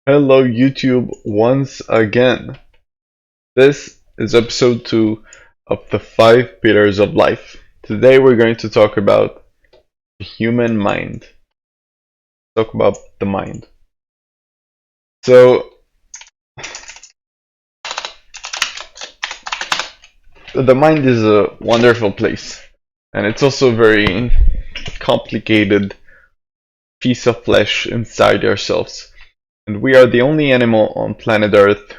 Hello YouTube once again. This is episode 2 of the 5 pillars of life. Today we're going to talk about the human mind. Talk about the mind. So the mind is a wonderful place, and it's also a very complicated piece of flesh inside ourselves. And we are the only animal on planet Earth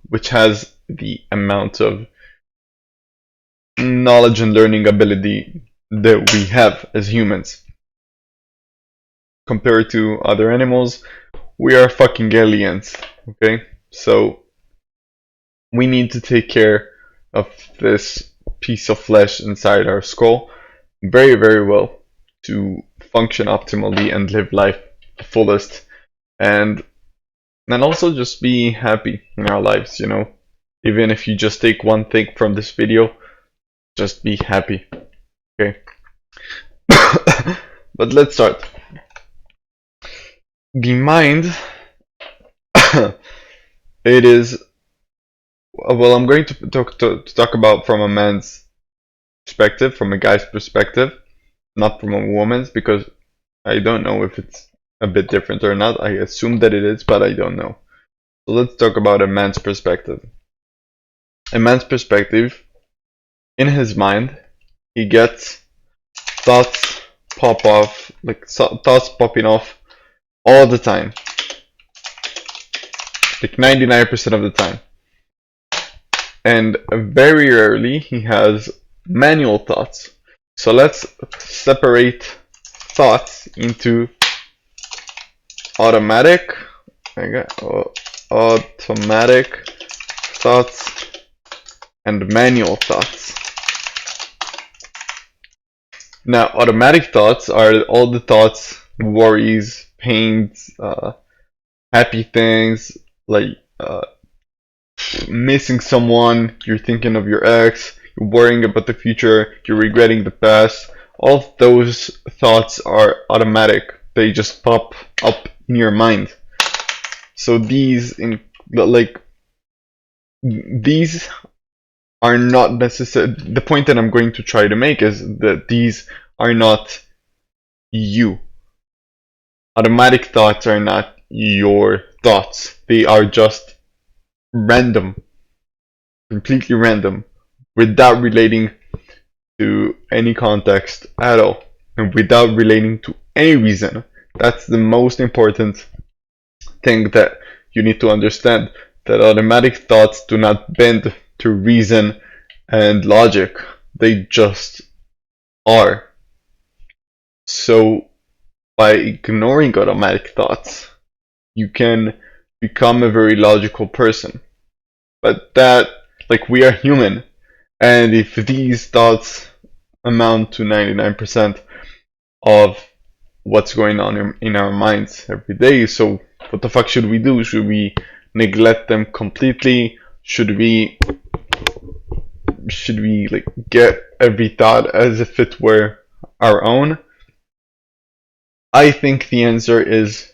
which has the amount of knowledge and learning ability that we have as humans. Compared to other animals, we are fucking aliens, okay? So we need to take care of this piece of flesh inside our skull very, very well to function optimally and live life the fullest, and also just be happy in our lives, Even if you just take one thing from this video, just be happy, okay? But let's start. The mind, it is, well, I'm going to talk about from a man's perspective, from a guy's perspective, not from a woman's, because I don't know if it's a bit different or not. I assume that it is, but I don't know. So let's talk about a man's perspective. A man's perspective, in his mind, he gets thoughts pop off, like thoughts popping off all the time, like 99% of the time. And very rarely he has manual thoughts. So let's separate thoughts into automatic thoughts and manual thoughts. Now, automatic thoughts are all the thoughts, worries, pains, happy things, like missing someone, you're thinking of your ex, you're worrying about the future, you're regretting the past. All of those thoughts are automatic. They just pop up in your mind. So these are not necessary. The point that I'm going to try to make is that these are not you. Automatic thoughts are not your thoughts. They are just random, completely random, without relating to any context at all, and without relating to any reason. That's the most important thing that you need to understand, that automatic thoughts do not bend to reason and logic. They just are. So by ignoring automatic thoughts, you can become a very logical person. But we are human, and if these thoughts amount to 99% of what's going on in our minds every day, so what the fuck should we do? Should we neglect them completely? Should we get every thought as if it were our own? I think the answer is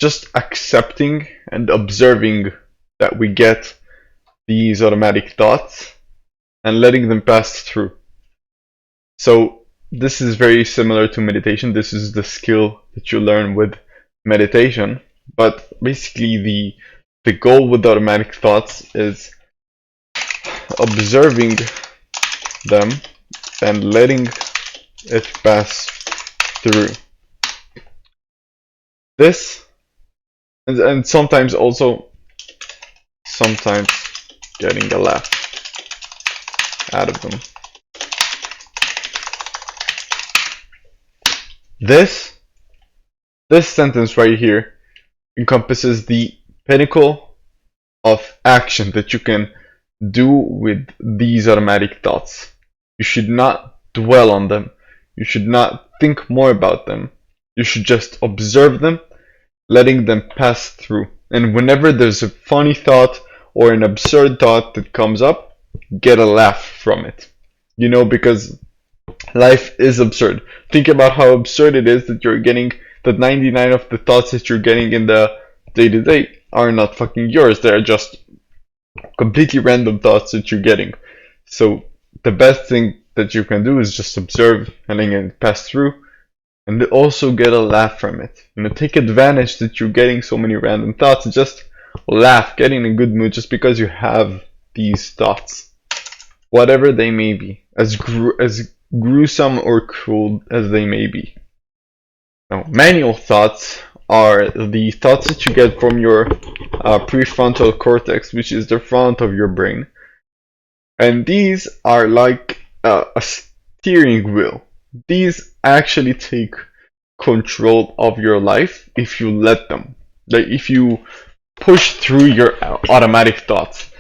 just accepting and observing that we get these automatic thoughts and letting them pass through. So this is very similar to meditation. This is the skill that you learn with meditation. But basically the goal with automatic thoughts is observing them and letting it pass through. This, and sometimes getting a laugh out of them. This sentence right here encompasses the pinnacle of action that you can do with these automatic thoughts. You should not dwell on them. You should not think more about them. You should just observe them, letting them pass through. And whenever there's a funny thought or an absurd thought that comes up, get a laugh from it. Because life is absurd. Think about how absurd it is that you're getting that 99 of the thoughts that you're getting in the day to day are not fucking yours. They're just completely random thoughts that you're getting. So the best thing that you can do is just observe and letting it pass through, and also get a laugh from it. Take advantage that you're getting so many random thoughts. Just laugh, get in a good mood just because you have these thoughts, whatever they may be, as gruesome or cruel as they may be. Now, manual thoughts are the thoughts that you get from your prefrontal cortex, which is the front of your brain. And these are like a steering wheel. These actually take control of your life if you let them. Like if you push through your automatic thoughts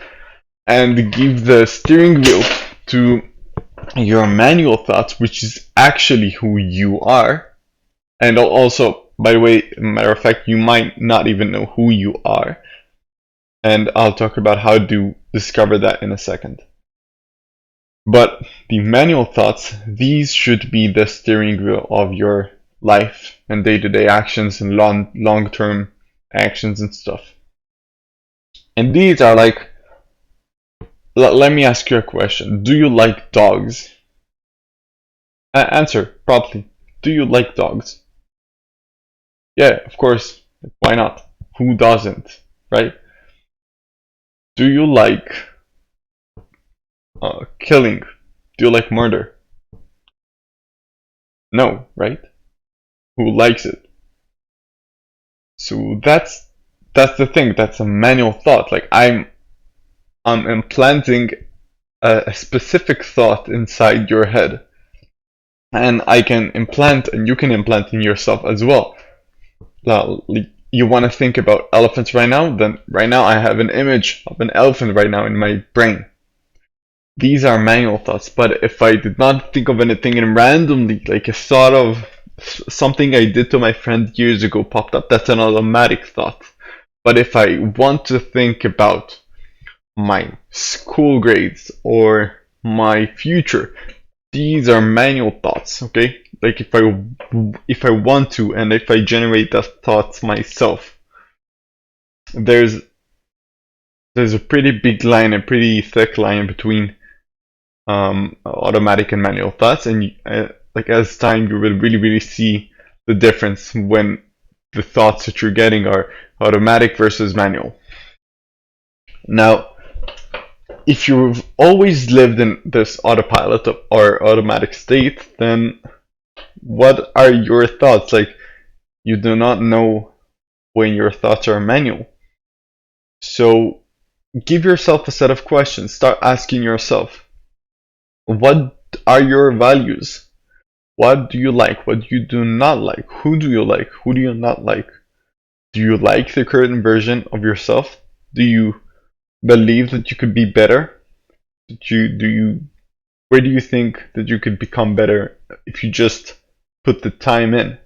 and give the steering wheel to your manual thoughts, which is actually who you are. And also, by the way, matter of fact, you might not even know who you are. And I'll talk about how to discover that in a second. But the manual thoughts, these should be the steering wheel of your life and day-to-day actions and long-term actions and stuff. And these are like, let me ask you a question. Do you like dogs? Answer properly. Do you like dogs? Yeah, of course. Why not? Who doesn't, right? Do you like killing? Do you like murder? No, right? Who likes it? So that's the thing. That's a manual thought. Like I'm implanting a specific thought inside your head, and I can implant, and you can implant in yourself as well. You want to think about elephants right now? Then right now I have an image of an elephant right now in my brain. These are manual thoughts, but if I did not think of anything and randomly, like a thought of something I did to my friend years ago popped up, that's an automatic thought. But if I want to think about my school grades or my future, these are manual thoughts, okay? Like if I want to, and if I generate that thoughts myself, there's a pretty big line, a pretty thick line between automatic and manual thoughts, and like as time you will really see the difference when the thoughts that you're getting are automatic versus manual. Now, if you've always lived in this autopilot or automatic state, then what are your thoughts? Like, you do not know when your thoughts are manual. So give yourself a set of questions. Start asking yourself, what are your values? What do you like? What you do not like? Who do you like? Who do you not like? Do you like the current version of yourself? Do you believe that you could be better? Where do you think that you could become better if you just put the time in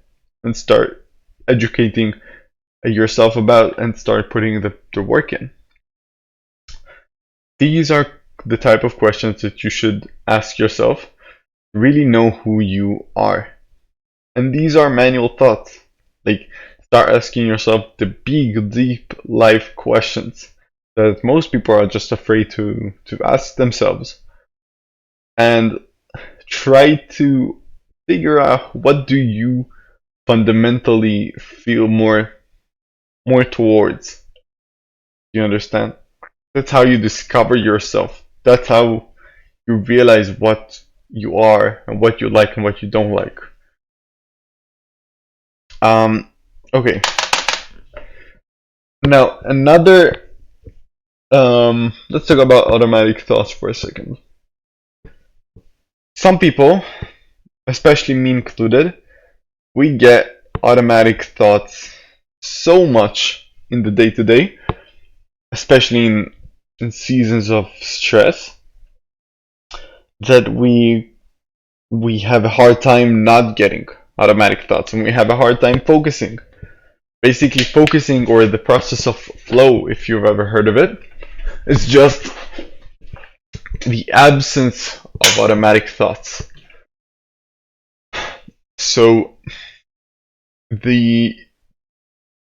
and start educating yourself about and start putting the work in? These are the type of questions that you should ask yourself. Really know who you are. And these are manual thoughts. Like, start asking yourself the big, deep life questions that most people are just afraid to ask themselves. And try to figure out, what do you fundamentally feel more towards? You understand? That's how you discover yourself. That's how you realize what you are and what you like and what you don't like. Okay. Now another let's talk about automatic thoughts for a second. Some people, especially me included, we get automatic thoughts so much in the day-to-day, especially in seasons of stress, that we have a hard time not getting automatic thoughts, and we have a hard time focusing. Basically, focusing, or the process of flow, if you've ever heard of it, is just the absence of automatic thoughts. So the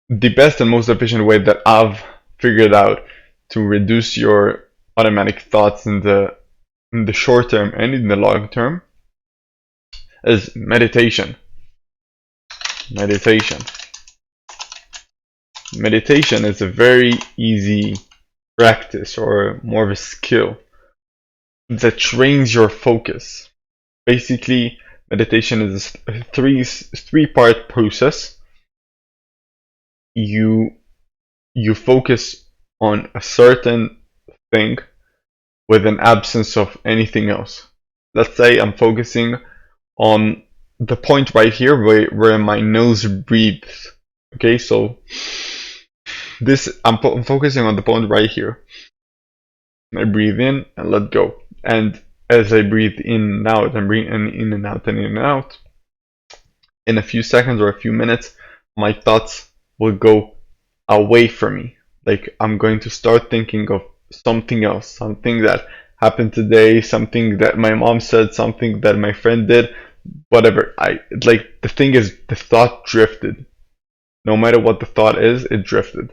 the best and most efficient way that I've figured out to reduce your automatic thoughts in the short term and in the long term is meditation. Meditation is a very easy practice, or more of a skill, that trains your focus. Basically, meditation is a three-part process. You focus on a certain thing with an absence of anything else. Let's say I'm focusing on the point right here where my nose breathes. Okay, so I'm focusing on the point right here. I breathe in and let go. And as I breathe in and out, I'm breathing in and out and in and out, in a few seconds or a few minutes, my thoughts will go away from me. Like, I'm going to start thinking of something else, something that happened today, something that my mom said, something that my friend did, whatever. The thing is, the thought drifted. No matter what the thought is, it drifted.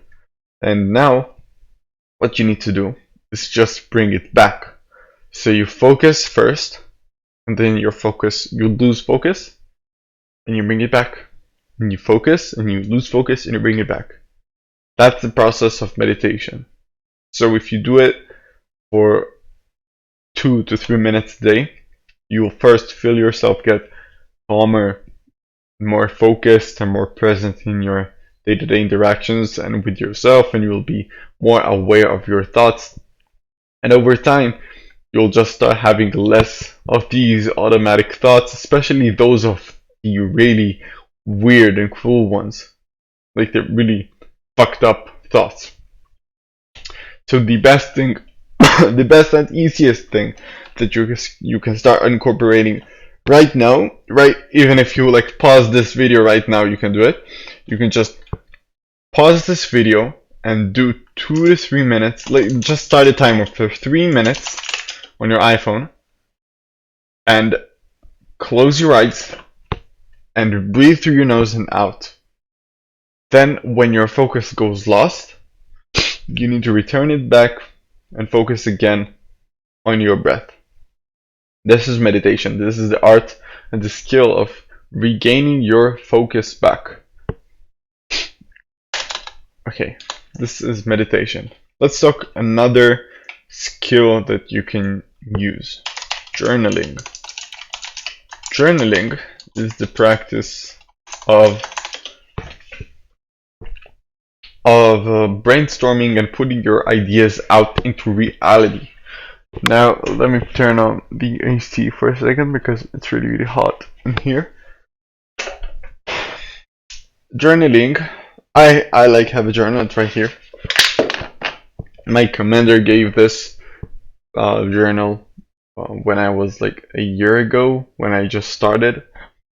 And now, what you need to do is just bring it back. So you focus first, and then you lose focus, and you bring it back. And you focus, and you lose focus, and you bring it back. That's the process of meditation. So if you do it for 2 to 3 minutes a day, you will first feel yourself get calmer, more focused, and more present in your day-to-day interactions and with yourself, and you will be more aware of your thoughts. And over time, you'll just start having less of these automatic thoughts, especially those of the really weird and cruel ones, like the really fucked up thoughts. So the best thing, the best and easiest thing that you can start incorporating right now, right? Even if you like pause this video right now, you can do it. You can just pause this video and do 2 to 3 minutes. Like, just start a timer for 3 minutes on your iPhone, and close your eyes and breathe through your nose and out. Then, when your focus goes lost, you need to return it back and focus again on your breath. This is meditation. This is the art and the skill of regaining your focus back. Okay, this is meditation. Let's talk another skill that you can use. Journaling. Journaling is the practice of brainstorming and putting your ideas out into reality. Now, let me turn on the AC for a second because it's really, really hot in here. Journaling. I like have a journal. It's right here. My commander gave this journal when I was like a year ago, when I just started.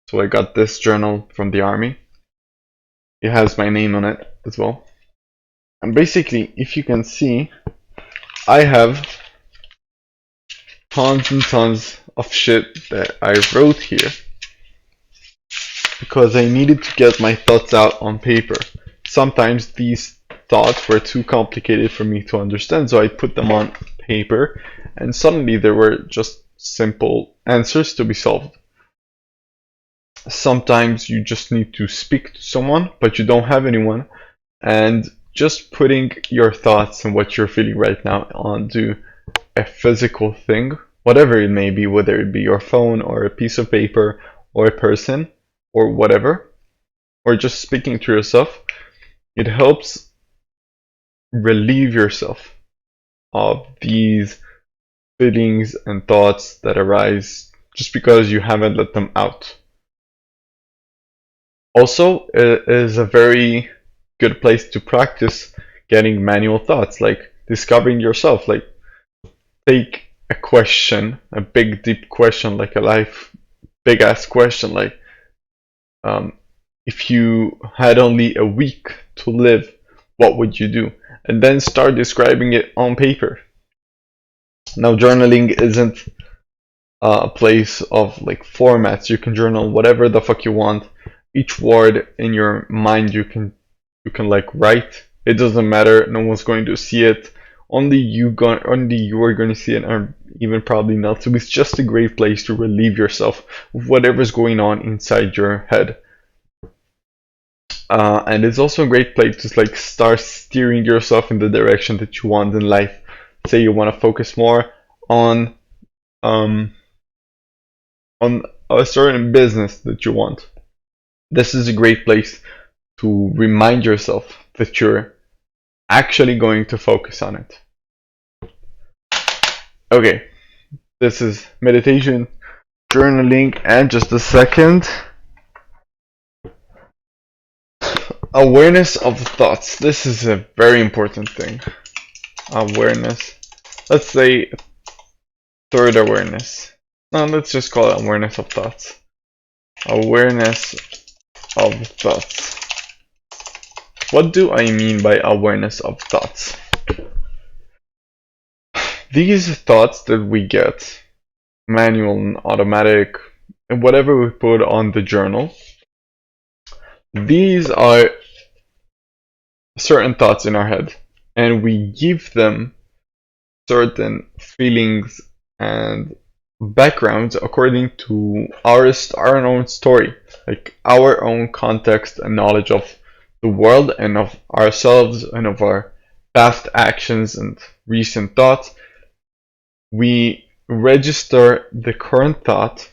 So I got this journal from the army. It has my name on it as well. And basically, if you can see, I have tons and tons of shit that I wrote here because I needed to get my thoughts out on paper. Sometimes these thoughts were too complicated for me to understand, so I put them on paper, and suddenly there were just simple answers to be solved. Sometimes you just need to speak to someone, but you don't have anyone, and just putting your thoughts and what you're feeling right now onto a physical thing, whatever it may be, whether it be your phone or a piece of paper or a person or whatever, or just speaking to yourself, it helps relieve yourself of these feelings and thoughts that arise just because you haven't let them out. Also, it is a very good place to practice getting manual thoughts, like discovering yourself. Like, take a question, a big deep question, like a life big ass question, like if you had only a week to live, what would you do? And then start describing it on paper. Now, journaling isn't a place of like formats. You can journal whatever the fuck you want. Each word in your mind you can You can like write. It doesn't matter. No one's going to see it. Only you are going to see it, or even probably not. So it's just a great place to relieve yourself of whatever's going on inside your head. And it's also a great place to like start steering yourself in the direction that you want in life. Say you want to focus more on a certain business that you want. This is a great place to remind yourself that you're actually going to focus on it. Okay, this is meditation, journaling, and just a second. Awareness of thoughts. This is a very important thing. Awareness. Let's say third awareness. No, let's just call it awareness of thoughts. Awareness of thoughts. What do I mean by awareness of thoughts? These thoughts that we get, manual and automatic, and whatever we put on the journal, these are certain thoughts in our head, and we give them certain feelings and backgrounds according to our own story, like our own context and knowledge of the world and of ourselves and of our past actions and recent thoughts. We register the current thought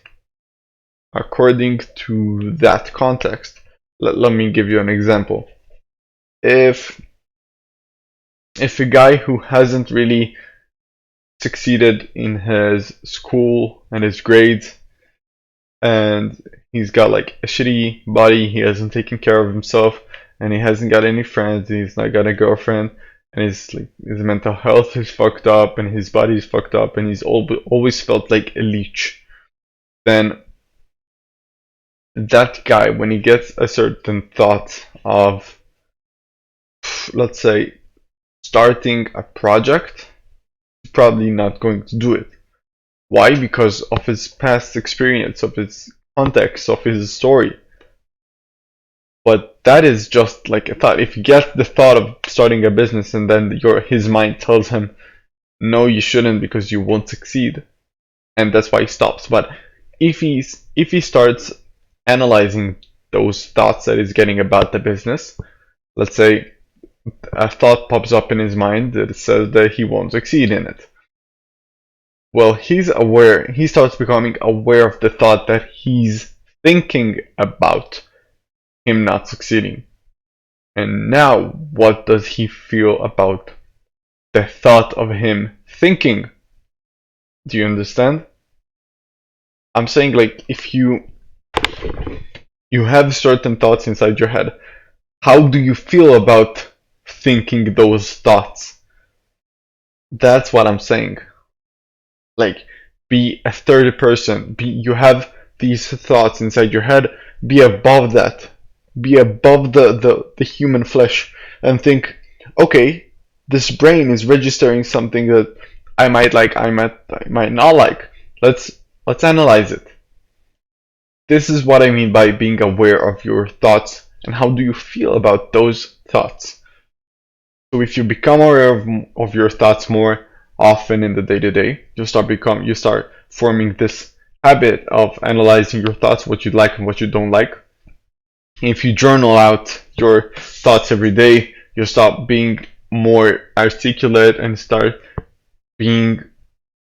according to that context. Let me give you an example. If a guy who hasn't really succeeded in his school and his grades, and he's got like a shitty body, he hasn't taken care of himself, and he hasn't got any friends, he's not got a girlfriend, and his mental health is fucked up, and his body is fucked up, and he's always felt like a leech, then that guy, when he gets a certain thought of, let's say, starting a project, he's probably not going to do it. Why? Because of his past experience, of his context, of his story. But that is just like a thought. If you get the thought of starting a business and then his mind tells him, no, you shouldn't because you won't succeed, and that's why he stops. But if he starts analyzing those thoughts that he's getting about the business, let's say a thought pops up in his mind that says that he won't succeed in it. Well, he's aware, he starts becoming aware of the thought that he's thinking about him not succeeding. And now, what does he feel about the thought of him thinking? Do you understand? I'm saying, like, if you have certain thoughts inside your head, how do you feel about thinking those thoughts? That's what I'm saying. Like, be a third person. You have these thoughts inside your head. Be above that. Be above the human flesh and think, okay, this brain is registering something that I might like, I might not like. Let's analyze it. This is what I mean by being aware of your thoughts and how do you feel about those thoughts. So if you become aware of your thoughts more often in the day-to-day, you start forming this habit of analyzing your thoughts, what you like and what you don't like. If you journal out your thoughts every day, you stop being more articulate and start being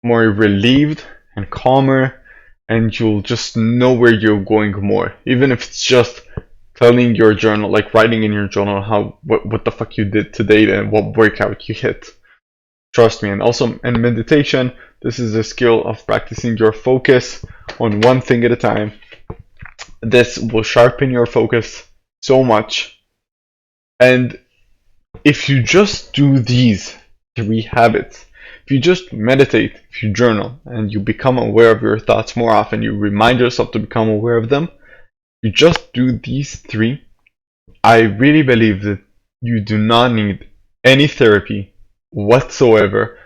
more relieved and calmer, and you'll just know where you're going more. Even if it's just telling your journal, like writing in your journal what the fuck you did today and what workout you hit. Trust me. And also in meditation, this is a skill of practicing your focus on one thing at a time. This will sharpen your focus so much. And if you just do these 3 habits, if you just meditate, if you journal, and you become aware of your thoughts more often, you remind yourself to become aware of them, you just do these 3, I really believe that you do not need any therapy whatsoever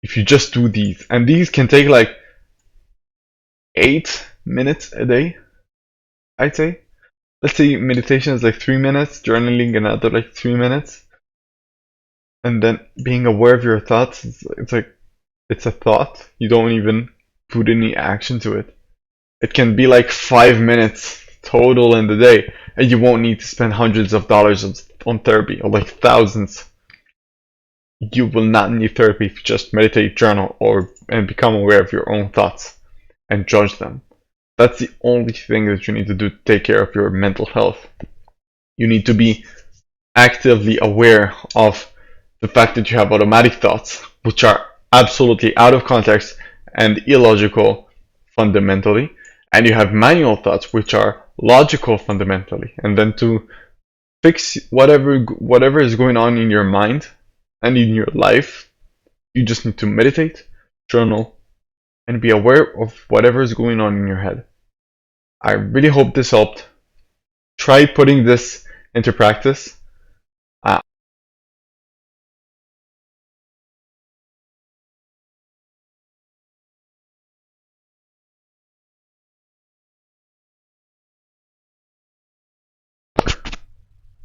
if you just do these. And these can take like 8 minutes a day, I'd say. let's say meditation is like 3 minutes, journaling another like 3 minutes, and then being aware of your thoughts, it's like it's a thought. You don't even put any action to it. It can be like 5 minutes total in the day, and you won't need to spend hundreds of dollars on therapy, or like thousands. You will not need therapy if you just meditate, journal, and become aware of your own thoughts and judge them. That's the only thing that you need to do to take care of your mental health. You need to be actively aware of the fact that you have automatic thoughts, which are absolutely out of context and illogical fundamentally, and you have manual thoughts, which are logical fundamentally. And then to fix whatever is going on in your mind and in your life, you just need to meditate, journal, and be aware of whatever is going on in your head. I really hope this helped. Try putting this into practice.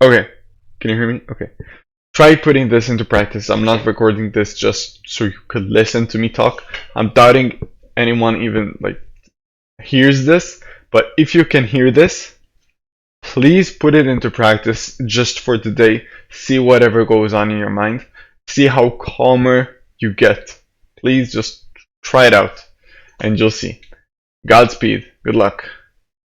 Okay, can you hear me? Okay. Try putting this into practice. I'm not recording this just so you could listen to me talk. I'm doubting anyone even like hears this, but if you can hear this, please put it into practice just for today. See whatever goes on in your mind. See how calmer you get. Please just try it out and you'll see. Godspeed. Good luck.